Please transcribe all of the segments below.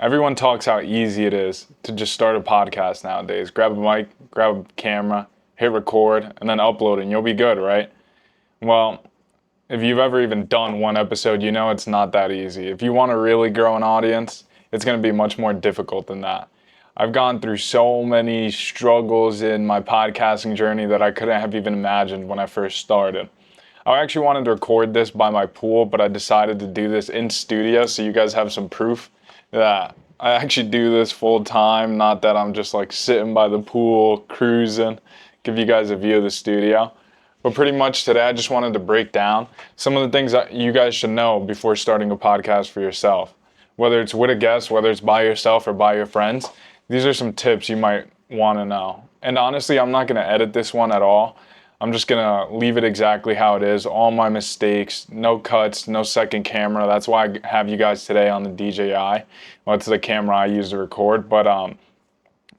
Everyone talks how easy it is to just start a podcast nowadays. Grab a mic, grab a camera, hit record, and then upload it, and you'll be good, right? Well, if you've ever even done one episode, you know it's not that easy. If you want to really grow an audience, it's going to be much more difficult than that. I've gone through so many struggles in my podcasting journey that I couldn't have even imagined when I first started. I actually wanted to record this by my pool, but I decided to do this in studio so you guys have some proof that I actually do this full time, not that I'm just like sitting by the pool, cruising, give you guys a view of the studio. But pretty much today I just wanted to break down some of the things that you guys should know before starting a podcast for yourself. Whether it's with a guest, whether it's by yourself or by your friends, these are some tips you might want to know. And honestly, I'm not going to edit this one at all. I'm just going to leave it exactly how it is. All my mistakes, no cuts, no second camera. That's why I have you guys today on the DJI. Well, it's the camera I use to record. But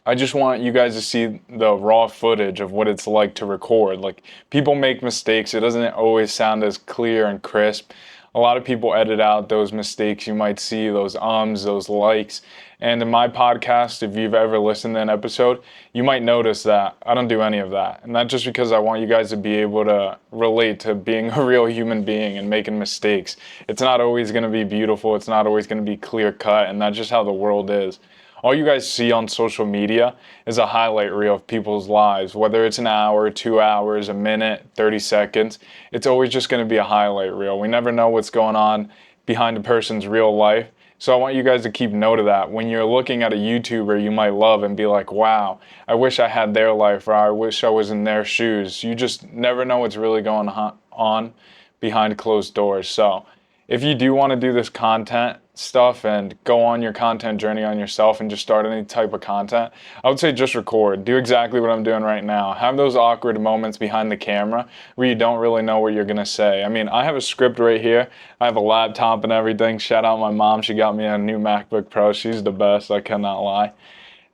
I just want you guys to see the raw footage of what it's like to record. Like, people make mistakes. It doesn't always sound as clear and crisp. A lot of people edit out those mistakes you might see, those those likes. And in my podcast, if you've ever listened to an episode, you might notice that I don't do any of that. And that's just because I want you guys to be able to relate to being a real human being and making mistakes. It's not always going to be beautiful. It's not always going to be clear cut. And that's just how the world is. All you guys see on social media is a highlight reel of people's lives, whether it's an hour, 2 hours, a minute, 30 seconds. It's always just going to be a highlight reel. We never know what's going on behind a person's real life. So I want you guys to keep note of that. When you're looking at a YouTuber you might love and be like, wow, I wish I had their life, or I wish I was in their shoes. You just never know what's really going on behind closed doors. So if you do want to do this content stuff and go on your content journey on yourself and just start any type of content, I would say just record. Do exactly what I'm doing right now. Have those awkward moments behind the camera where you don't really know what you're going to say. I mean, I have a script right here. I have a laptop and everything. Shout out my mom. She got me a new MacBook Pro. She's the best. I cannot lie.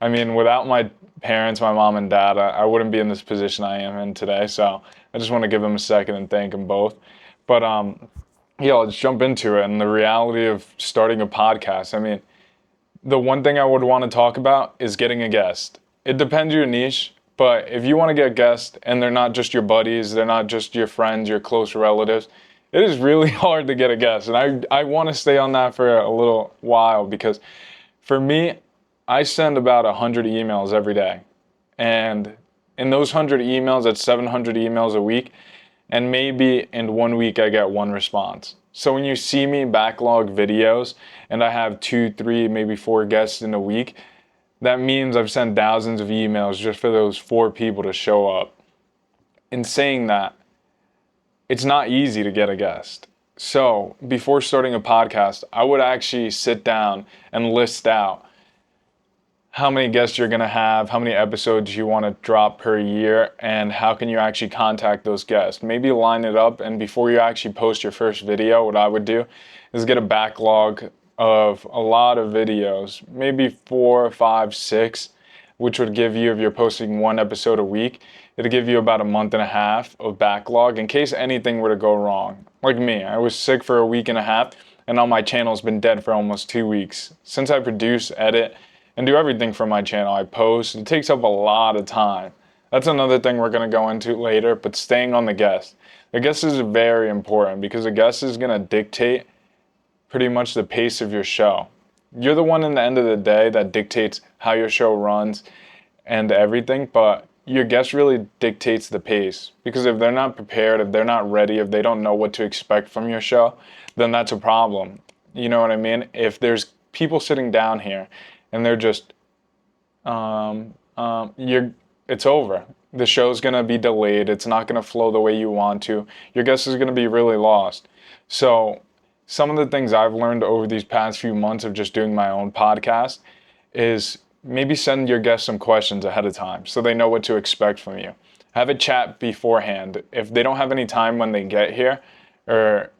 I mean, without my parents, my mom and dad, I wouldn't be in this position I am in today. So I just want to give them a second and thank them both. But yeah, let's jump into it. And the reality of starting a podcast. I mean, the one thing I would want to talk about is getting a guest. It depends your niche, but if you want to get guests and they're not just your buddies, they're not just your friends, your close relatives, it is really hard to get a guest. And I want to stay on that for a little while because for me, I send about 100 emails every day. And in those 100 emails, that's 700 emails a week. And maybe in 1 week I get one response. So when you see me backlog videos and I have 2, 3, maybe 4 guests in a week, that means I've sent thousands of emails just for those 4 people to show up. In saying that, it's not easy to get a guest. So before starting a podcast, I would actually sit down and list out how many guests you're going to have, how many episodes you want to drop per year, and how can you actually contact those guests. Maybe line it up, and before you actually post your first video, what I would do is get a backlog of a lot of videos, maybe 4, 5, 6, which would give you, if you're posting 1 episode a week, it'd give you about a month and a half of backlog in case anything were to go wrong. Like me, I was sick for a week and a half, and now my channel's been dead for almost 2 weeks. Since I produce, edit, and do everything for my channel, I post, it takes up a lot of time. That's another thing we're going to go into later, but staying on the guest. The guest is very important because the guest is going to dictate pretty much the pace of your show. You're the one in the end of the day that dictates how your show runs and everything, but your guest really dictates the pace. Because if they're not prepared, if they're not ready, if they don't know what to expect from your show, then that's a problem. You know what I mean? If there's people sitting down here and they're just, it's over. The show's gonna be delayed. It's not gonna flow the way you want to. Your guest is gonna be really lost. So some of the things I've learned over these past few months of just doing my own podcast is maybe send your guests some questions ahead of time so they know what to expect from you. Have a chat beforehand. If they don't have any time when they get here, or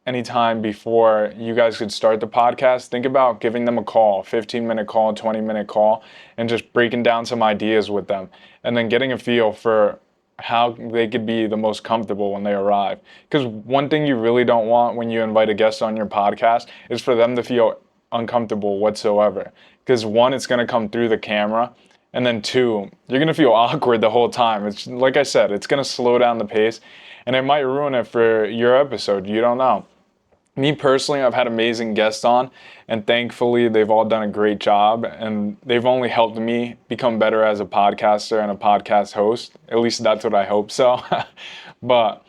anytime before you guys could start the podcast, think about giving them a call, 15-minute call, 20-minute call, and just breaking down some ideas with them, and then getting a feel for how they could be the most comfortable when they arrive. Because one thing you really don't want when you invite a guest on your podcast is for them to feel uncomfortable whatsoever. Because one, it's going to come through the camera. And then two, you're going to feel awkward the whole time. It's like I said, it's going to slow down the pace and it might ruin it for your episode. You don't know. Me personally, I've had amazing guests on, and thankfully they've all done a great job, and they've only helped me become better as a podcaster and a podcast host. At least that's what I hope so. But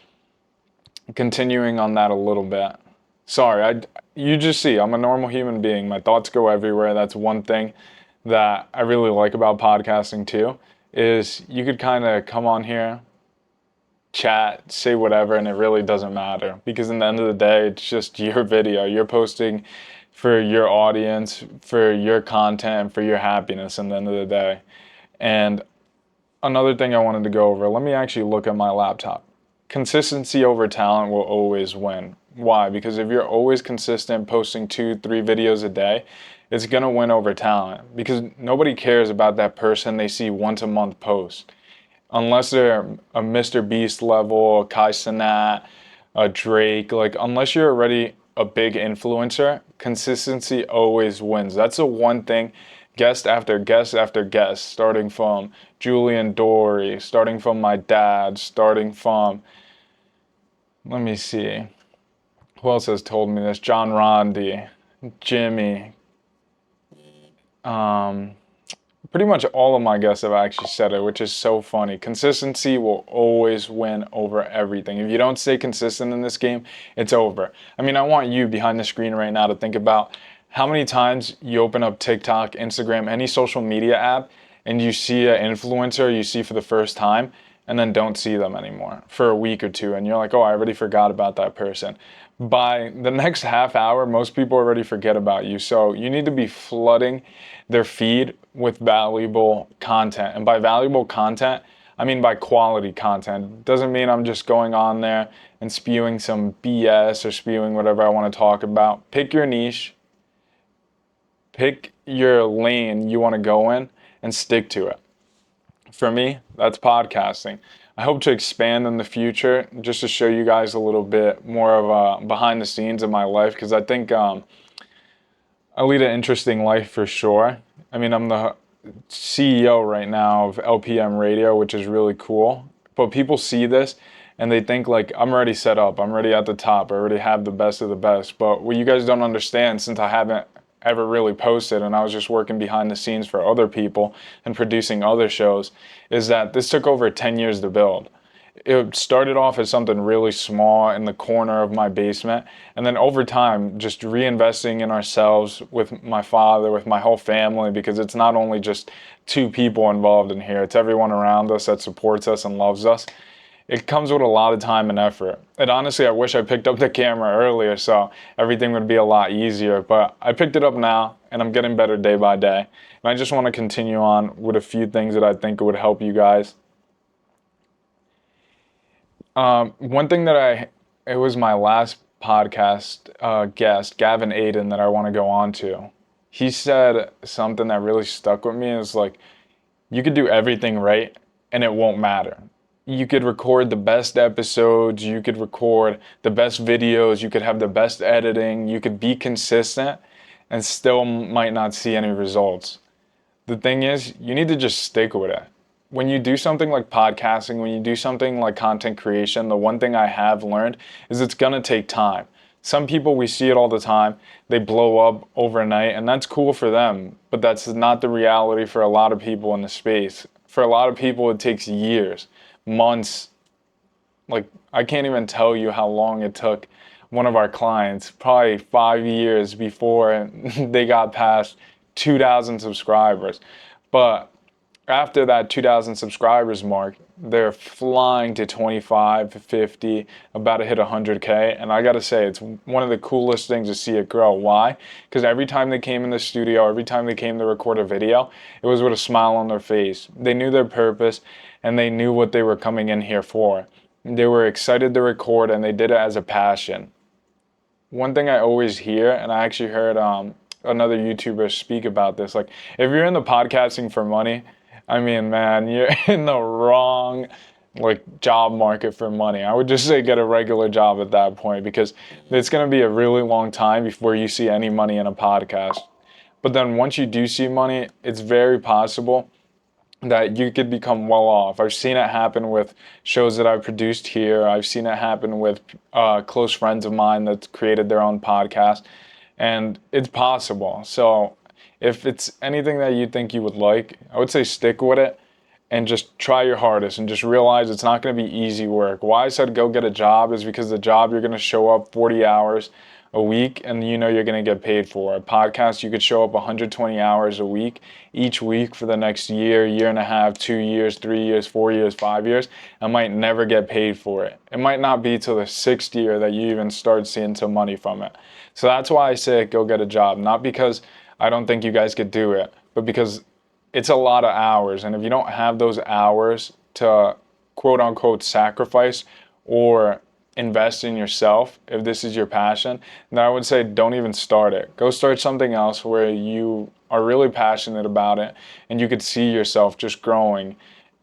continuing on that a little bit. Sorry, you just see, I'm a normal human being. My thoughts go everywhere. That's one thing that I really like about podcasting too, is you could kind of come on here, chat, say whatever, and it really doesn't matter, because in the end of the day, it's just your video. You're posting for your audience, for your content, and for your happiness in the end of the day. And another thing I wanted to go over, let me actually look at my laptop. Consistency over talent will always win. Why? Because if you're always consistent, posting 2-3 videos a day, it's going to win over talent, because nobody cares about that person they see once a month post. Unless they're a Mr. Beast level, a Kai Cenat, a Drake, like unless you're already a big influencer, consistency always wins. That's the one thing, guest after guest after guest, starting from Julian Dory, starting from my dad, starting from, let me see, who else has told me this? John Rondi, Jimmy, pretty much all of my guests have actually said it, which is so funny. Consistency will always win over everything. If you don't stay consistent in this game, it's over. I mean, I want you behind the screen right now to think about how many times you open up TikTok, Instagram, any social media app, and you see an influencer you see for the first time, and then don't see them anymore for a week or two, and you're like, oh, I already forgot about that person. By the next half hour, most people already forget about you. So you need to be flooding their feed with valuable content. And by valuable content, I mean by quality content. Doesn't mean I'm just going on there and spewing some BS or spewing whatever I want to talk about. Pick your niche, pick your lane you want to go in, and stick to it. For me, that's podcasting. I hope to expand in the future just to show you guys a little bit more of behind the scenes of my life, because I think I lead an interesting life for sure. I mean, I'm the CEO right now of LPM Radio, which is really cool. But people see this and they think like I'm already set up, I'm already at the top, I already have the best of the best. But what you guys don't understand, since I haven't ever really posted and I was just working behind the scenes for other people and producing other shows, is that this took over 10 years to build. It started off as something really small in the corner of my basement, and then over time just reinvesting in ourselves with my father, with my whole family, because it's not only just two people involved in here, it's everyone around us that supports us and loves us. It comes with a lot of time and effort. And honestly, I wish I picked up the camera earlier so everything would be a lot easier. But I picked it up now and I'm getting better day by day. And I just want to continue on with a few things that I think would help you guys. One thing that it was my last podcast guest, Gavin Aiden, that I want to go on to. He said something that really stuck with me. Is like, you could do everything right and it won't matter. You could record the best episodes, you could record the best videos, you could have the best editing, you could be consistent and still might not see any results. The thing is, you need to just stick with it. When you do something like podcasting, when you do something like content creation, the one thing I have learned is it's gonna take time. Some people, we see it all the time, they blow up overnight, and that's cool for them, but that's not the reality for a lot of people in the space. For a lot of people, it takes years, months. Like, I can't even tell you how long it took one of our clients, probably 5 years before they got past 2,000 subscribers. But after that 2,000 subscribers mark, they're flying to 25, 50, about to hit 100K. And I gotta say, it's one of the coolest things to see it grow. Why? Because every time they came in the studio, every time they came to record a video, it was with a smile on their face. They knew their purpose and they knew what they were coming in here for. They were excited to record and they did it as a passion. One thing I always hear, and I actually heard another YouTuber speak about this, like, if you're in the podcasting for money, I mean, man, you're in the wrong like job market for money. I would just say get a regular job at that point, because it's going to be a really long time before you see any money in a podcast. But then once you do see money, it's very possible that you could become well off. I've seen it happen with shows that I've produced here. I've seen it happen with close friends of mine that created their own podcast, and it's possible. So if it's anything that you think you would like, I would say stick with it and just try your hardest, and just realize it's not going to be easy work. Why I said go get a job is because the job, you're going to show up 40 hours a week and you know you're going to get paid for. A podcast, you could show up 120 hours a week each week for the next year, year and a half, 2 years, 3 years, 4 years, 5 years, and might never get paid for it. It might not be till the 6th year that you even start seeing some money from it. So that's why I say go get a job. Not because I don't think you guys could do it, but because it's a lot of hours. And if you don't have those hours to quote unquote sacrifice or invest in yourself, if this is your passion, then I would say don't even start it. Go start something else where you are really passionate about it and you could see yourself just growing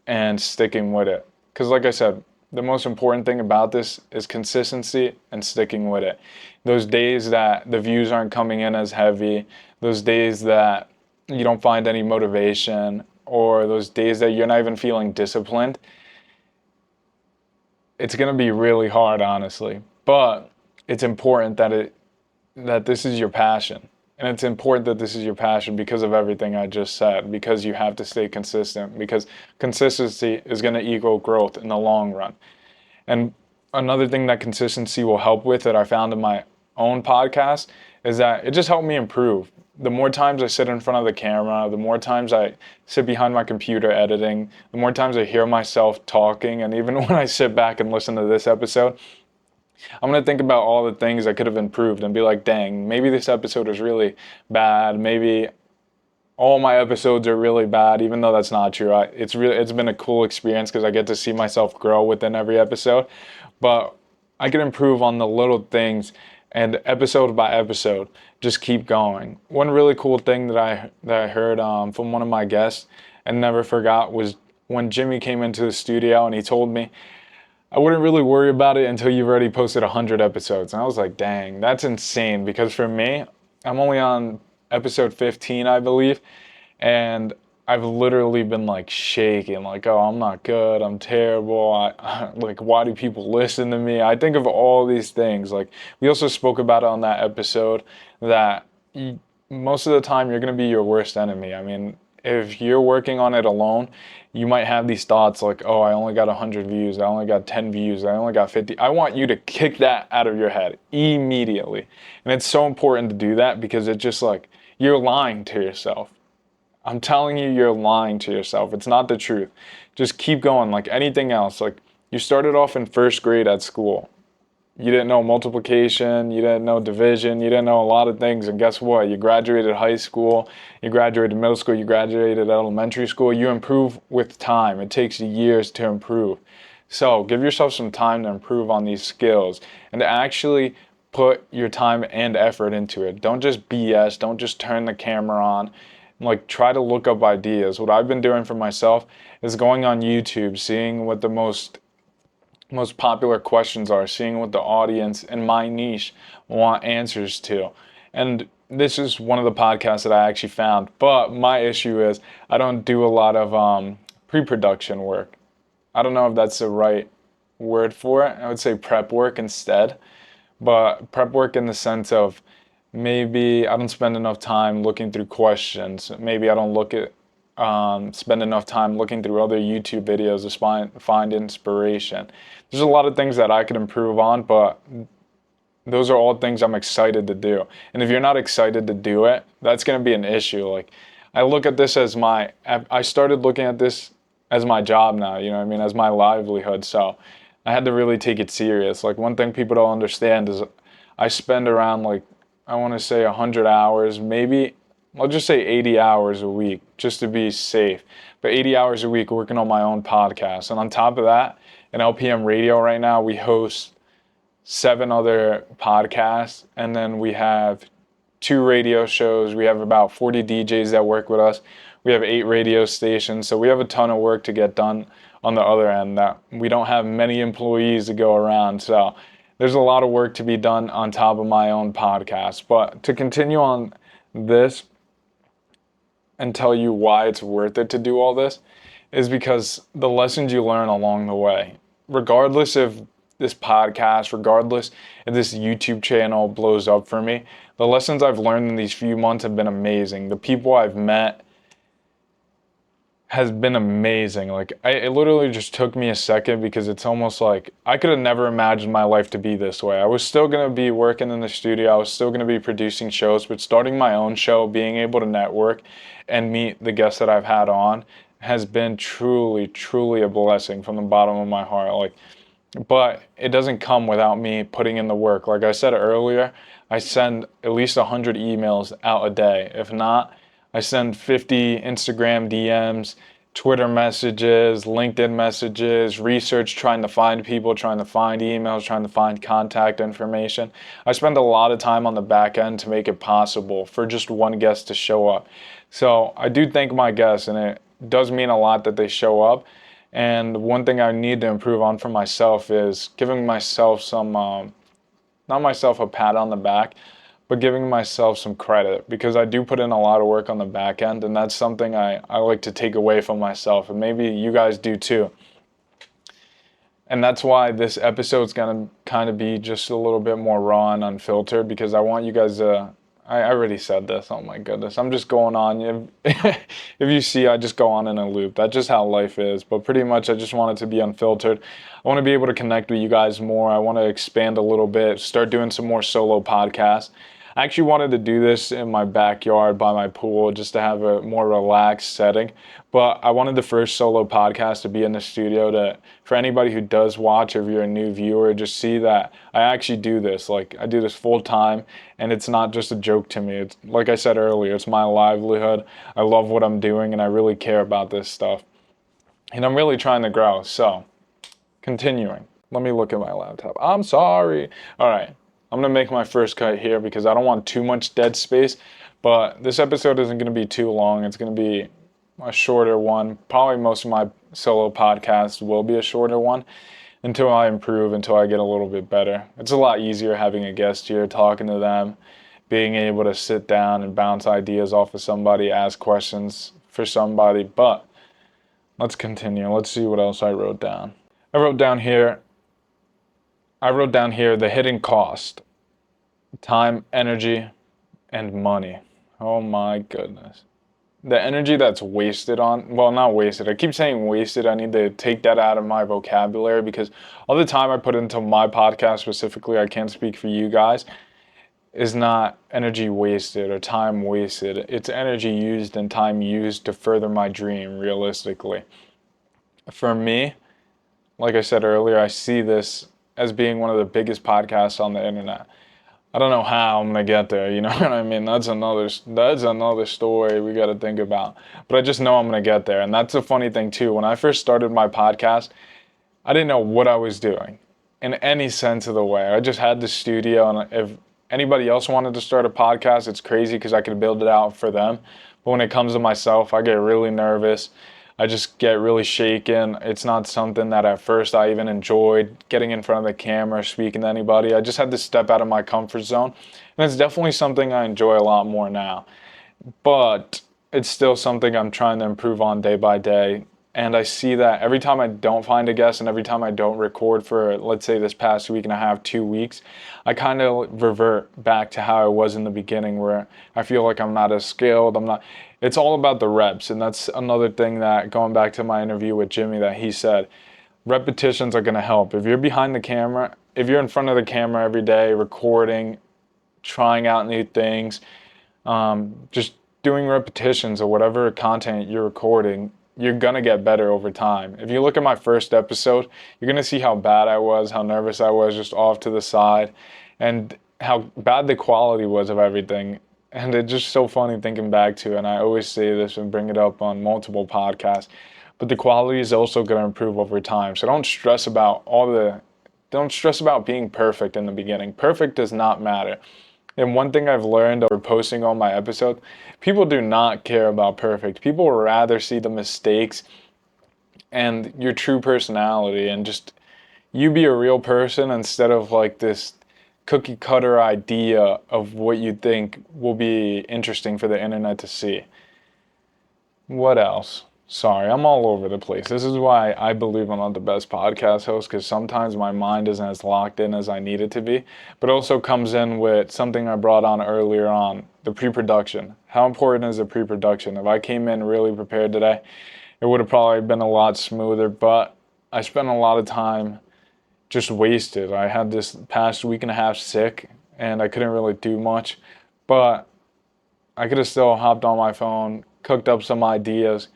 and sticking with it. Because like I said, the most important thing about this is consistency and sticking with it. Those days that the views aren't coming in as heavy, those days that you don't find any motivation, or those days that you're not even feeling disciplined, it's going to be really hard, honestly. But it's important that this is your passion. And it's important that this is your passion because of everything I just said, because you have to stay consistent, because consistency is going to equal growth in the long run. And another thing that consistency will help with, that I found in my own podcast, is that it just helped me improve. The more times I sit in front of the camera, the more times I sit behind my computer editing, the more times I hear myself talking, and even when I sit back and listen to this episode, I'm going to think about all the things I could have improved and be like, dang, maybe this episode is really bad. Maybe all my episodes are really bad, even though that's not true. It's been a cool experience because I get to see myself grow within every episode. But I can improve on the little things, and episode by episode, just keep going. One really cool thing that I heard from one of my guests and never forgot was when Jimmy came into the studio and he told me, I wouldn't really worry about it until you've already posted 100 episodes. And I was like, dang, that's insane. Because for me, I'm only on episode 15, I believe. And I've literally been like shaking, like, oh, I'm not good, I'm terrible. Like, why do people listen to me? I think of all these things. Like, we also spoke about it on that episode that most of the time you're going to be your worst enemy. I mean, if you're working on it alone, you might have these thoughts like, oh, I only got 100 views, I only got 10 views, I only got 50. I want you to kick that out of your head immediately. And it's so important to do that because it's just like, you're lying to yourself. I'm telling you, you're lying to yourself. It's not the truth. Just keep going like anything else. Like, you started off in first grade at school. You didn't know multiplication, you didn't know division, you didn't know a lot of things, and guess what? You graduated high school, you graduated middle school, you graduated elementary school. You improve with time. It takes years to improve. So give yourself some time to improve on these skills and to actually put your time and effort into it. Don't just BS, don't just turn the camera on. Like, try to look up ideas. What I've been doing for myself is going on YouTube, seeing what the most popular questions are, seeing what the audience in my niche want answers to. And this is one of the podcasts that I actually found. But my issue is I don't do a lot of pre-production work. I don't know if that's the right word for it. I would say prep work instead. But prep work in the sense of maybe I don't spend enough time looking through questions. Maybe I don't spend enough time looking through other YouTube videos to find inspiration. There's a lot of things that I could improve on, but those are all things I'm excited to do. And if you're not excited to do it, that's going to be an issue. Like, I look at this as I started looking at this as my job now, you know what I mean, as my livelihood. So I had to really take it serious. Like, one thing people don't understand is I spend around, like, I want to say 100 hours, maybe I'll just say 80 hours a week just to be safe. But 80 hours a week working on my own podcast. And on top of that, in LPM Radio right now, we host 7 other podcasts. And then we have 2 radio shows. We have about 40 DJs that work with us. We have 8 radio stations. So we have a ton of work to get done on the other end, that we don't have many employees to go around. So there's a lot of work to be done on top of my own podcast. But to continue on this and tell you why it's worth it to do all this is because the lessons you learn along the way, regardless if this podcast, regardless if this YouTube channel blows up for me, the lessons I've learned in these few months have been amazing. The people I've met has been amazing. Like, it literally just took me a second, because it's almost like I could have never imagined my life to be this way. I was still going to be working in the studio. I was still going to be producing shows, but starting my own show, being able to network and meet the guests that I've had on has been truly, truly a blessing from the bottom of my heart. Like, but it doesn't come without me putting in the work. Like I said earlier, I send at least 100 emails out a day. If not, I send 50 Instagram DMs, Twitter messages, LinkedIn messages, research, trying to find people, trying to find emails, trying to find contact information. I spend a lot of time on the back end to make it possible for just one guest to show up. So I do thank my guests, and it does mean a lot that they show up. And one thing I need to improve on for myself is giving myself some, not myself a pat on the back, but giving myself some credit, because I do put in a lot of work on the back end, and that's something I like to take away from myself, and maybe you guys do too. And that's why this episode's gonna kind of be just a little bit more raw and unfiltered, because I want you guys to, I already said this, oh my goodness, I'm just going on. If you see, I just go on in a loop. That's just how life is. But pretty much I just want it to be unfiltered. I want to be able to connect with you guys more. I want to expand a little bit, start doing some more solo podcasts. I actually wanted to do this in my backyard by my pool, just to have a more relaxed setting. But I wanted the first solo podcast to be in the studio, to, for anybody who does watch, if you're a new viewer, just see that I actually do this. Like, I do this full time, and it's not just a joke to me. It's, like I said earlier, it's my livelihood. I love what I'm doing, and I really care about this stuff. And I'm really trying to grow. So, continuing. Let me look at my laptop. I'm sorry. All right. I'm going to make my first cut here, because I don't want too much dead space. But this episode isn't going to be too long. It's going to be a shorter one. Probably most of my solo podcasts will be a shorter one until I improve, until I get a little bit better. It's a lot easier having a guest here, talking to them, being able to sit down and bounce ideas off of somebody, ask questions for somebody. But let's continue. Let's see what else I wrote down. I wrote down here the hidden cost: time, energy, and money. Oh my goodness. The energy that's wasted on, well, not wasted. I keep saying wasted. I need to take that out of my vocabulary, because all the time I put into my podcast specifically, I can't speak for you guys, is not energy wasted or time wasted. It's energy used and time used to further my dream, realistically. For me, like I said earlier, I see this as being one of the biggest podcasts on the internet. I don't know how I'm gonna get there, you know what I mean? That's another story we gotta think about. But I just know I'm gonna get there. And that's a funny thing too. When I first started my podcast, I didn't know what I was doing in any sense of the way. I just had the studio, and if anybody else wanted to start a podcast, it's crazy because I could build it out for them. But when it comes to myself, I get really nervous. I just get really shaken. It's not something that at first I even enjoyed, getting in front of the camera, speaking to anybody. I just had to step out of my comfort zone. And it's definitely something I enjoy a lot more now. But it's still something I'm trying to improve on day by day. And I see that every time I don't find a guest, and every time I don't record for, let's say, this past week and a half, 2 weeks, I kind of revert back to how I was in the beginning, where I feel like I'm not as skilled. It's all about the reps. And that's another thing that, going back to my interview with Jimmy, that he said, repetitions are going to help. If you're behind the camera, if you're in front of the camera every day, recording, trying out new things, just doing repetitions of whatever content you're recording, you're going to get better over time. If you look at my first episode, you're going to see how bad I was, how nervous I was, just off to the side, and how bad the quality was of everything. And it's just so funny thinking back to it. And I always say this and bring it up on multiple podcasts, but the quality is also going to improve over time. So don't stress about being perfect in the beginning. Perfect does not matter. And one thing I've learned over posting on my episode, people do not care about perfect. People would rather see the mistakes and your true personality and just you be a real person instead of like this cookie cutter idea of what you think will be interesting for the internet to see. What else? Sorry, I'm all over the place. This is why I believe I'm not the best podcast host, because sometimes my mind isn't as locked in as I need it to be. But also comes in with something I brought on earlier on, the pre-production. How important is the pre-production? If I came in really prepared today, it would have probably been a lot smoother, but I spent a lot of time just wasted. I had this past week and a half sick, and I couldn't really do much, but I could have still hopped on my phone, cooked up some ideas,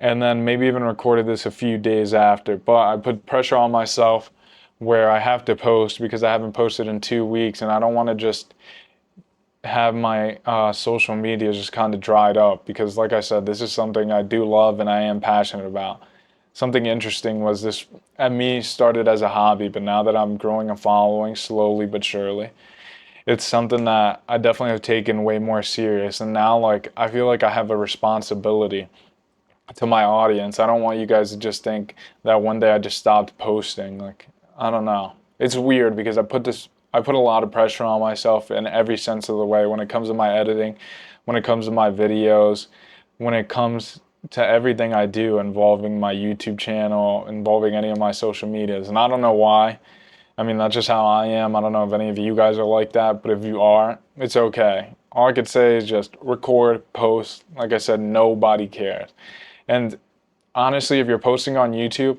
and then maybe even recorded this a few days after. But I put pressure on myself where I have to post because I haven't posted in 2 weeks, and I don't want to just have my social media just kind of dried up because, like I said, this is something I do love and I am passionate about. Something interesting was this at me started as a hobby, but now that I'm growing a following slowly but surely, it's something that I definitely have taken way more serious. And now, like, I feel like I have a responsibility to my audience. I don't want you guys to just think that one day I just stopped posting. Like, I don't know. It's weird because I put a lot of pressure on myself in every sense of the way when it comes to my editing, when it comes to my videos, when it comes to everything I do involving my YouTube channel, involving any of my social medias. And I don't know why. I mean, that's just how I am. I don't know if any of you guys are like that, but if you are, it's okay. All I could say is just record, post. Like I said, nobody cares. And honestly, if you're posting on YouTube,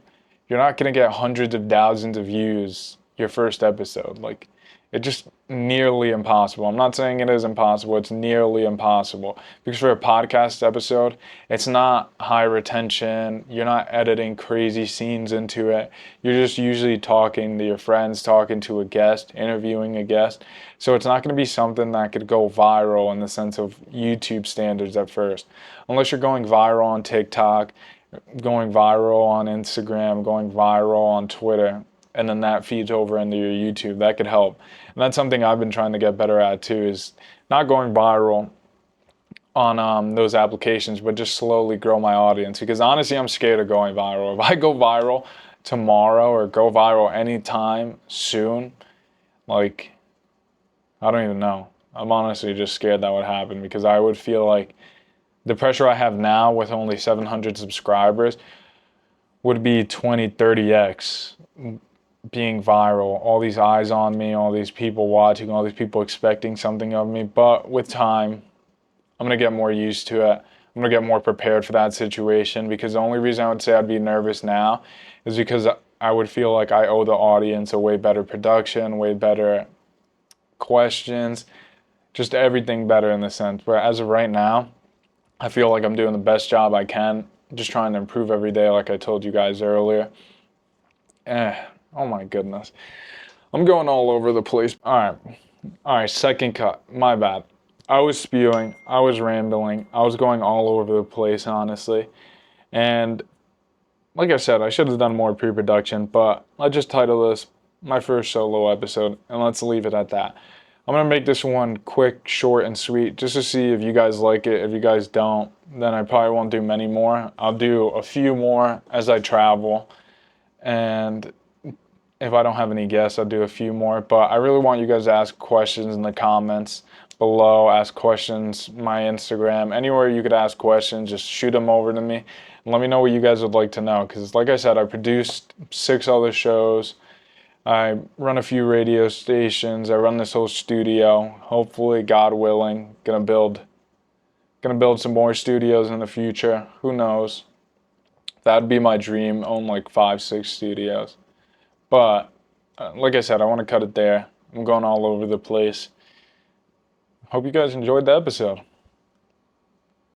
you're not going to get hundreds of thousands of views your first episode. Like, it's just nearly impossible. I'm not saying it is impossible. It's nearly impossible. Because for a podcast episode, it's not high retention. You're not editing crazy scenes into it. You're just usually talking to your friends, talking to a guest, interviewing a guest. So it's not going to be something that could go viral in the sense of YouTube standards at first. Unless you're going viral on TikTok, going viral on Instagram, going viral on Twitter, and then that feeds over into your YouTube. That could help. And that's something I've been trying to get better at too, is not going viral on those applications, but just slowly grow my audience. Because honestly, I'm scared of going viral. If I go viral tomorrow or go viral anytime soon, like, I don't even know. I'm honestly just scared that would happen because I would feel like the pressure I have now with only 700 subscribers would be 20, 30x being viral. All these eyes on me, all these people watching, all these people expecting something of me. But with time, I'm going to get more used to it. I'm going to get more prepared for that situation because the only reason I would say I'd be nervous now is because I would feel like I owe the audience a way better production, way better questions, just everything better in the sense. But as of right now, I feel like I'm doing the best job I can, just trying to improve every day like I told you guys earlier. Oh my goodness. I'm going all over the place. All right, second cut. My bad. I was spewing, I was rambling, I was going all over the place, honestly. And like I said, I should have done more pre-production, but let's just title this my first solo episode, and let's leave it at that. I'm going to make this one quick, short, and sweet, just to see if you guys like it. If you guys don't, then I probably won't do many more. I'll do a few more as I travel, and if I don't have any guests, I'll do a few more. But I really want you guys to ask questions in the comments below, ask questions, my Instagram, anywhere you could ask questions, just shoot them over to me. And let me know what you guys would like to know. Because like I said, I produced 6 other shows. I run a few radio stations. I run this whole studio. Hopefully, God willing, gonna build some more studios in the future. Who knows? That'd be my dream, own like 5, 6 studios. But like I said, I want to cut it there. I'm going all over the place. Hope you guys enjoyed the episode.